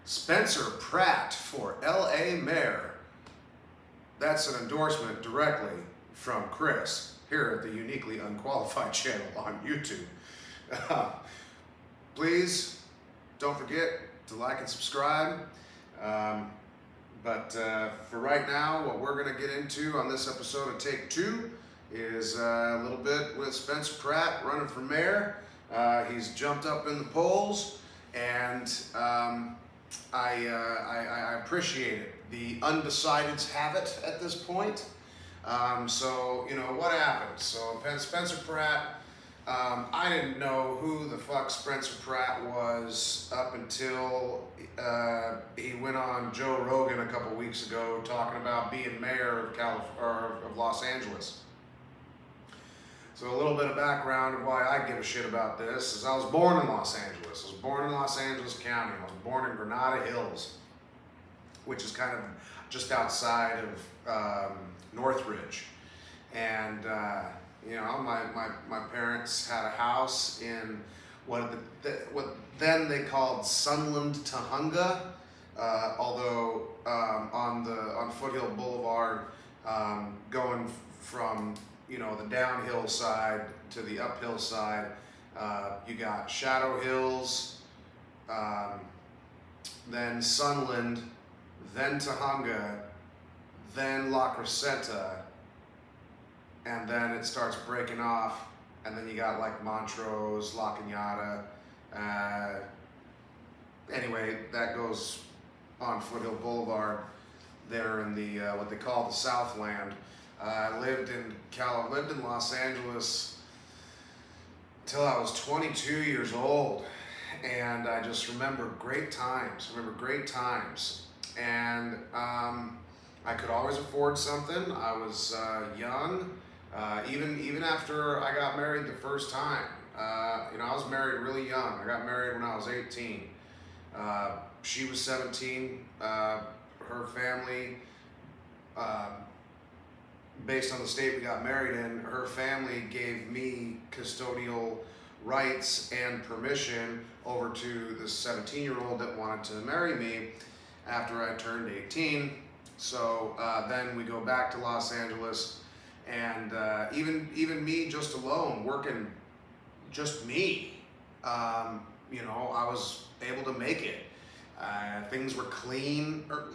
Spencer Pratt for LA Mayor. That's an endorsement directly from Chris here at the Uniquely Unqualified channel on YouTube. Please don't forget to like and subscribe. But for right now, what we're going to get into on this episode of Take Two is a little bit with Spencer Pratt running for mayor. He's jumped up in the polls, and I appreciate it. The undecideds have it at this point. So, you know, what happened? So, Spencer Pratt, I didn't know who the fuck Spencer Pratt was up until he went on Joe Rogan a couple weeks ago talking about being mayor of Los Angeles. So a little bit of background of why I give a shit about this is I was born in Los Angeles. I was born in Los Angeles County. I was born in Granada Hills, which is kind of just outside of Northridge. And you know, my parents had a house in what then they called Sunland Tahunga, although on Foothill Boulevard, going from, you know, the downhill side to the uphill side, you got Shadow Hills, then Sunland, then Tahunga, then La Crescenta, and then it starts breaking off, and then you got like Montrose, La Cañada. Anyway, that goes on Foothill Boulevard there in the what they call the Southland. I lived in Los Angeles until I was 22 years old, and I just remember great times. And I could always afford something. I was young, even after I got married the first time. You know, I was married really young. I got married when I was 18. She was 17. Her family, based on the state we got married in, her family gave me custodial rights and permission over to this 17-year-old that wanted to marry me after I turned 18. So then we go back to Los Angeles, and even me just alone, working just me, you know, I was able to make it. Things were cleaner.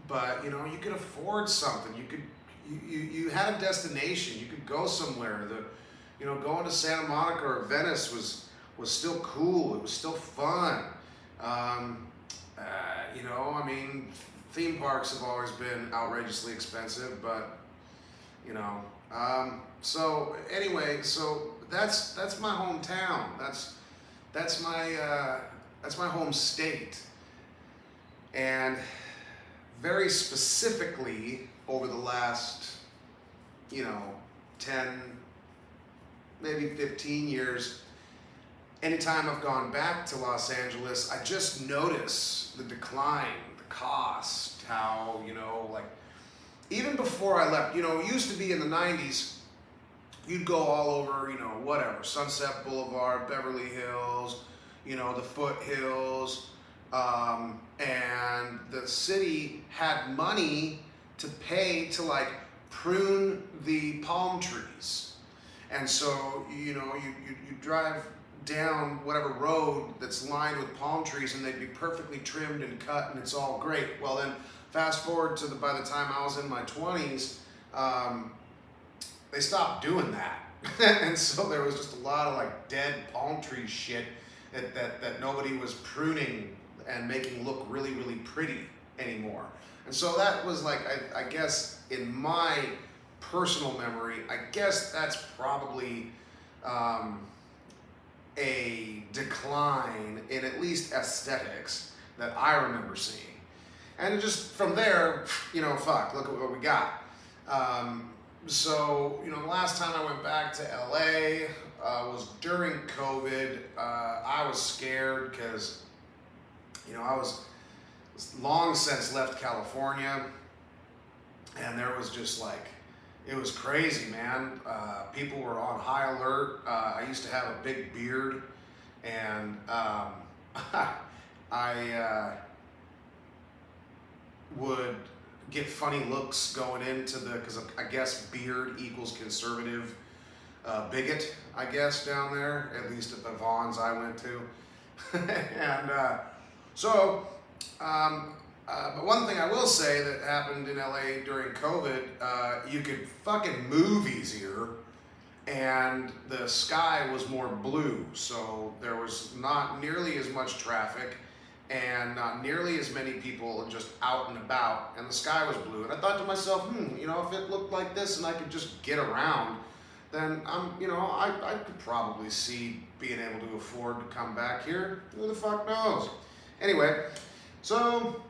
But you know, you could afford something. You had a destination. You could go somewhere. You know, going to Santa Monica or Venice was still cool. It was still fun. You know, I mean, theme parks have always been outrageously expensive, but you know. So anyway, so that's my hometown. That's my home state. And very specifically over the last, you know, 10, maybe 15 years, anytime I've gone back to Los Angeles, I just notice the decline, the cost, how, you know, like, even before I left, you know, it used to be in the 90s, you'd go all over, you know, whatever, Sunset Boulevard, Beverly Hills, you know, the foothills, and the city had money to pay to like prune the palm trees. And so, you know, you drive down whatever road that's lined with palm trees, and they'd be perfectly trimmed and cut, and it's all great. Well, then fast forward to by the time I was in my 20s, they stopped doing that. And so there was just a lot of like dead palm tree shit that nobody was pruning and making look really, really pretty anymore. And so that was like, I guess in my personal memory, I guess that's probably a decline in at least aesthetics that I remember seeing. And just from there, you know, fuck, look at what we got. So, you know, the last time I went back to LA was during COVID. I was scared because, you know, I was long since left California, and there was just like, it was crazy, man. People were on high alert. I used to have a big beard, and I would get funny looks going into because I guess beard equals conservative bigot, I guess, down there, at least at the Vons I went to. And but one thing I will say that happened in LA during COVID, you could fucking move easier, and the sky was more blue, so there was not nearly as much traffic and not nearly as many people just out and about, and the sky was blue. And I thought to myself, if it looked like this and I could just get around, then I could probably see being able to afford to come back here. Who the fuck knows? Anyway, so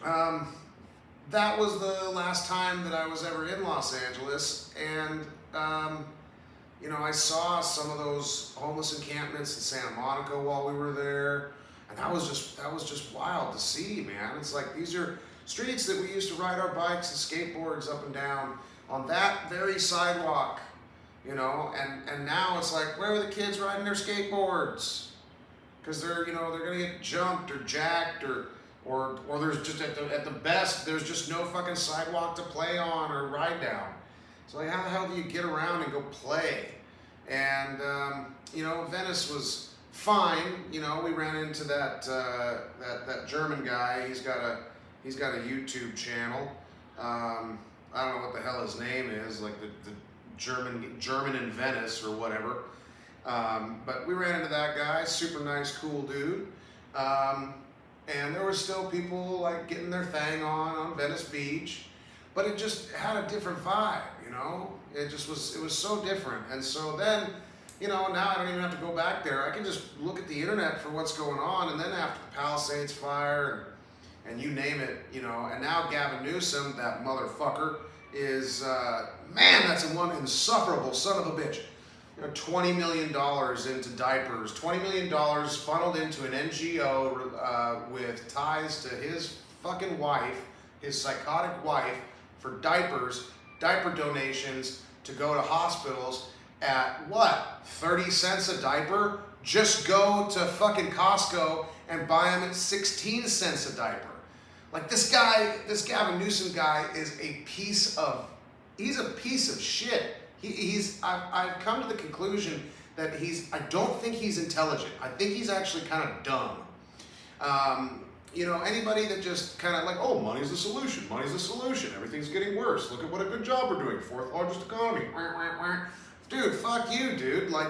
that was the last time that I was ever in Los Angeles, and I saw some of those homeless encampments in Santa Monica while we were there, and that was just wild to see, man. It's like these are streets that we used to ride our bikes and skateboards up and down on that very sidewalk, and now it's like, where are the kids riding their skateboards? Because they're gonna get jumped or jacked or there's just at the best there's just no fucking sidewalk to play on or ride down. So like, how the hell do you get around and go play? And Venice was fine. We ran into that German guy. He's got a YouTube channel. I don't know what the hell his name is, like the German in Venice or whatever. But we ran into that guy, super nice, cool dude. And there were still people like getting their thing on Venice Beach, but it just had a different vibe, It was so different. And so then, now I don't even have to go back there. I can just look at the internet for what's going on, and then after the Palisades fire and you name it, and now Gavin Newsom, that motherfucker, is, man, that's one insufferable son of a bitch. $20 million into diapers, $20 million funneled into an NGO with ties to his fucking wife, his psychotic wife, for diaper donations to go to hospitals at what, 30 cents a diaper? Just go to fucking Costco and buy them at 16 cents a diaper. Like this Gavin Newsom guy is he's a piece of shit. I've come to the conclusion that I don't think he's intelligent. I think he's actually kind of dumb. Anybody that just kind of like, oh, money's the solution, everything's getting worse, look at what a good job we're doing, fourth largest economy. Dude, fuck you, dude. Like,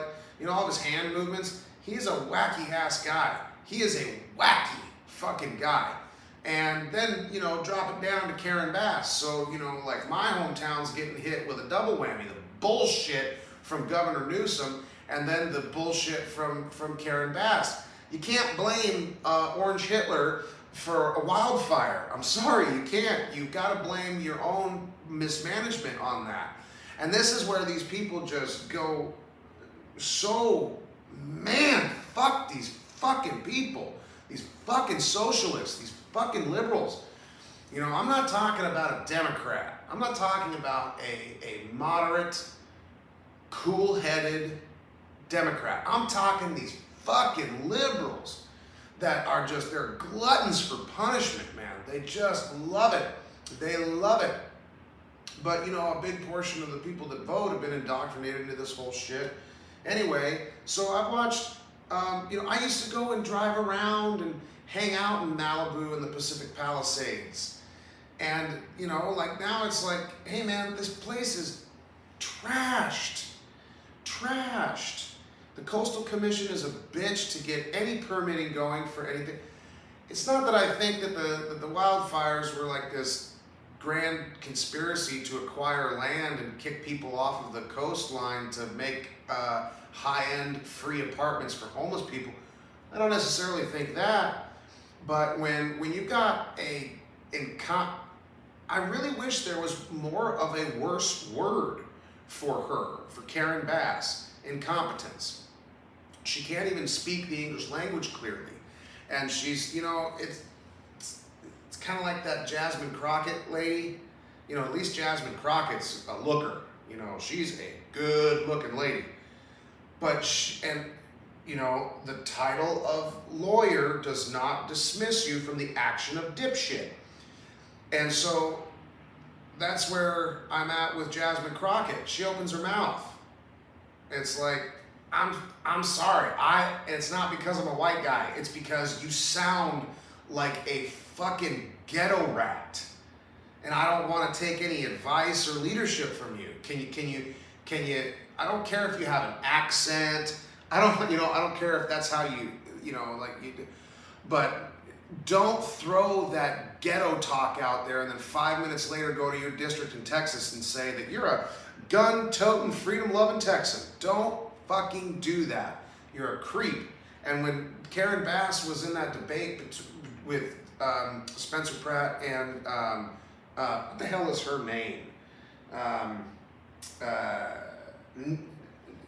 all of his hand movements, he's a wacky ass guy. He is a wacky fucking guy. And then, drop it down to Karen Bass. So, like my hometown's getting hit with a double whammy. The bullshit from Governor Newsom and then the bullshit from Karen Bass. You can't blame Orange Hitler for a wildfire. I'm sorry, you can't. You've got to blame your own mismanagement on that. And this is where these people just go so, man, fuck these fucking people. These fucking socialists, these fucking liberals. I'm not talking about a Democrat. I'm not talking about a moderate, cool-headed Democrat. I'm talking these fucking liberals that are they're gluttons for punishment, man. They just love it. They love it. But, a big portion of the people that vote have been indoctrinated into this whole shit. Anyway, so I've watched, I used to go and drive around and hang out in Malibu and the Pacific Palisades. And, like now it's like, hey man, this place is trashed. The Coastal Commission is a bitch to get any permitting going for anything. It's not that I think that the wildfires were like this grand conspiracy to acquire land and kick people off of the coastline to make high-end free apartments for homeless people. I don't necessarily think that, but when you've got I really wish there was more of a worse word for her, for Karen Bass, incompetence. She can't even speak the English language clearly. And she's, it's kind of like that Jasmine Crockett lady. At least Jasmine Crockett's a looker. She's a good looking lady. But you know, the title of lawyer does not dismiss you from the action of dipshit. And so that's where I'm at with Jasmine Crockett. She opens her mouth. It's like, I'm sorry. It's not because I'm a white guy. It's because you sound like a fucking ghetto rat. And I don't want to take any advice or leadership from you. Can you, I don't care if you have an accent. I don't care if that's how but don't throw that ghetto talk out there and then 5 minutes later go to your district in Texas and say that you're a gun-toting, freedom-loving Texan. Don't fucking do that. You're a creep. And when Karen Bass was in that debate with Spencer Pratt and what the hell is her name?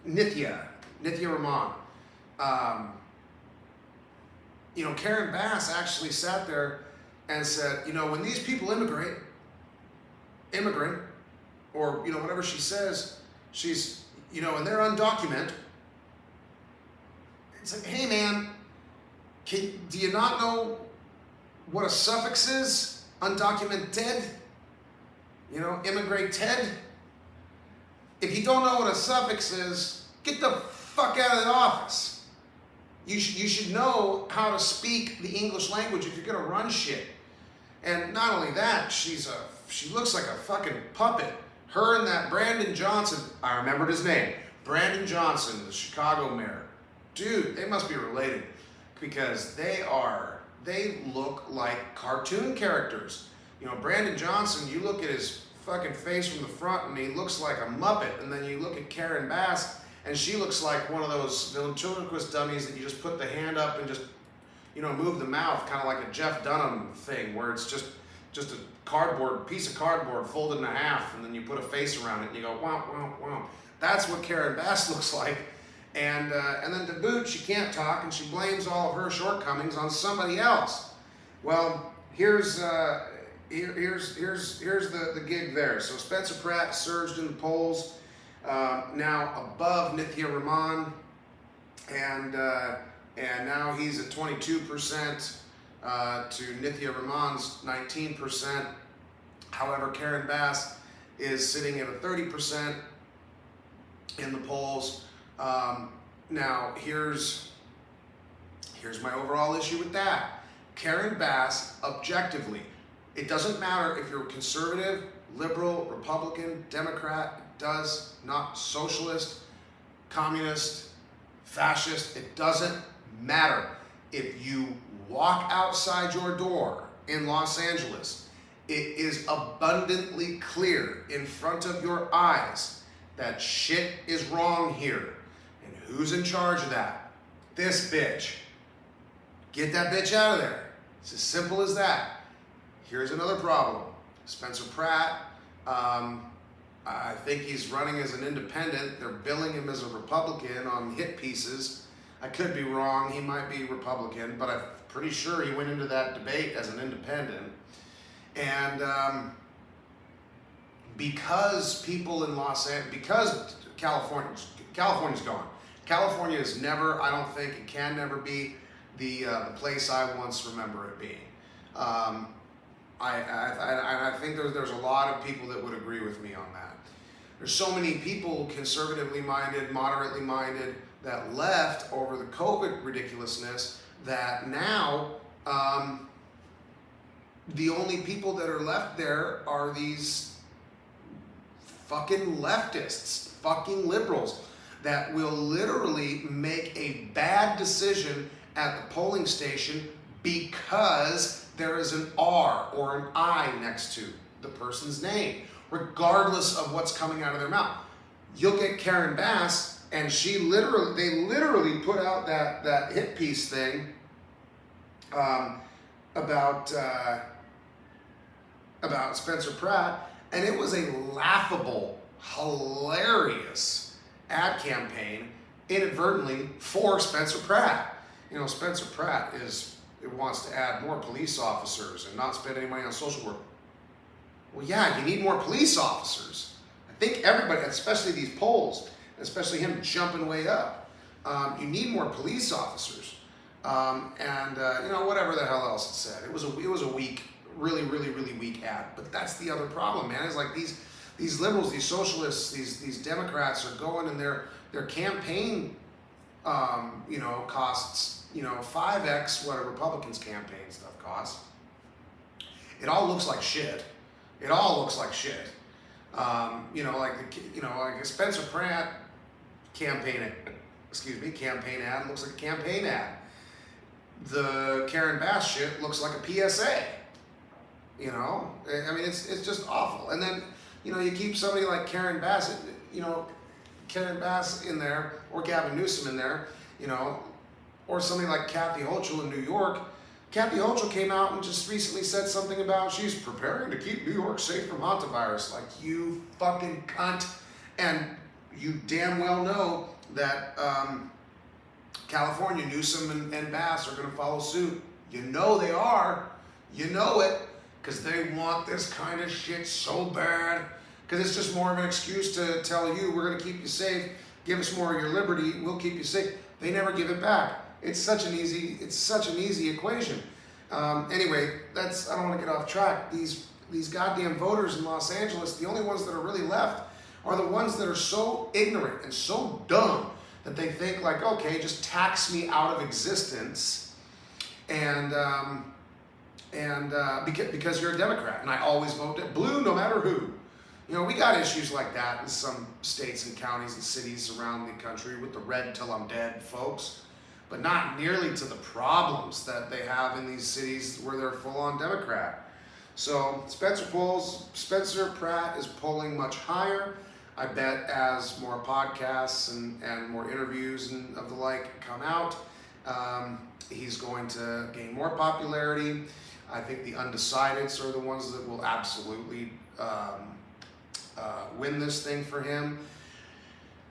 Nithya Rahman. Karen Bass actually sat there and said, when these people immigrant, or, whatever she says, she's, and they're undocumented. It's like, hey man, do you not know what a suffix is? Undocumented? Immigrated? If you don't know what a suffix is, get the fuck out of the office. You should know how to speak the English language if you're gonna run shit. And not only that, she looks like a fucking puppet. Her and that Brandon Johnson, I remembered his name, Brandon Johnson, the Chicago mayor. Dude, they must be related because they look like cartoon characters. Brandon Johnson, you look at his fucking face from the front and he looks like a Muppet, and then you look at Karen Bass and she looks like one of those ventriloquist dummies that you just put the hand up and just move the mouth, kind of like a Jeff Dunham thing where it's just a piece of cardboard folded in half and then you put a face around it and you go womp womp womp. That's what Karen Bass looks like. And then to boot, she can't talk and she blames all of her shortcomings on somebody else. Well, here's the gig there. So Spencer Pratt surged in the polls, now above Nithya Rahman, and now he's at 22% to Nithya Rahman's 19%. However, Karen Bass is sitting at a 30% in the polls. Now here's my overall issue with that. Karen Bass, objectively, it doesn't matter if you're conservative, liberal, Republican, Democrat, it does not, socialist, communist, fascist, it doesn't matter. If you walk outside your door in Los Angeles, it is abundantly clear in front of your eyes that shit is wrong here. And who's in charge of that? This bitch. Get that bitch out of there. It's as simple as that. Here's another problem. Spencer Pratt, I think he's running as an independent. They're billing him as a Republican on hit pieces. I could be wrong. He might be Republican, but I'm pretty sure he went into that debate as an independent. And because people in because California's gone. California is never, I don't think, it can never be the place I once remember it being. I think there's a lot of people that would agree with me on that. There's so many people, conservatively minded, moderately minded, that left over the COVID ridiculousness that now the only people that are left there are these fucking leftists, fucking liberals that will literally make a bad decision at the polling station because there is an R or an I next to the person's name, regardless of what's coming out of their mouth. You'll get Karen Bass, and they literally put out that hit piece thing about Spencer Pratt, and it was a laughable, hilarious ad campaign inadvertently for Spencer Pratt. Spencer Pratt wants to add more police officers and not spend any money on social work. Well, yeah, you need more police officers. I think everybody, especially these polls, especially him jumping way up. You need more police officers. You know, whatever the hell else it said. It was a weak, really weak ad. But that's the other problem, man. Is like these liberals, these socialists, these Democrats are going and their campaign, you know, costs, you know, 5x what a Republican's campaign stuff costs. It all looks like shit. It all looks like shit. You know, like a Spencer Pratt campaign ad looks like a campaign ad. The Karen Bass shit looks like a PSA. You know, I mean, it's just awful. And then, you know, you keep somebody like Karen Bass, you know, Karen Bass in there, or Gavin Newsom in there, you know, or somebody like Kathy Hochul in New York. Kathy Hochul came out and just recently said something about she's preparing to keep New York safe from hantavirus. Like, you fucking cunt. And you damn well know that California, Newsom and Bass are going to follow suit. You know they are. You know it. Because they want this kind of shit so bad. Because it's just more of an excuse to tell you, we're going to keep you safe. Give us more of your liberty. We'll keep you safe. They never give it back. It's such an easy equation. Anyway, I don't want to get off track. These goddamn voters in Los Angeles, the only ones that are really left are the ones that are so ignorant and so dumb that they think like, okay, just tax me out of existence, and because you're a Democrat, and I always vote blue no matter who. You know, we got issues like that in some states and counties and cities around the country with the red till I'm dead folks. But not nearly to the problems that they have in these cities where they're full-on Democrat. So Spencer Pratt is polling much higher. I bet as more podcasts and more interviews and of the like come out, he's going to gain more popularity. I think the undecideds are the ones that will absolutely win this thing for him.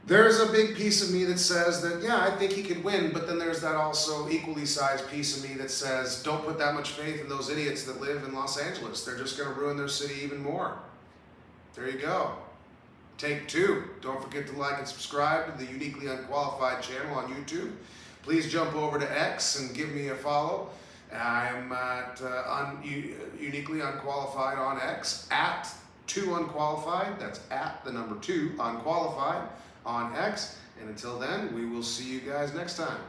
There's a big piece of me that says that, yeah, I think he could win, but then there's that also equally sized piece of me that says, don't put that much faith in those idiots that live in Los Angeles. They're just going to ruin their city even more. There you go. Take two. Don't forget to like and subscribe to the Uniquely Unqualified channel on YouTube. Please jump over to X and give me a follow. I'm at Uniquely Unqualified on X, at 2Unqualified. That's at the number 2 Unqualified on X. And until then, we will see you guys next time.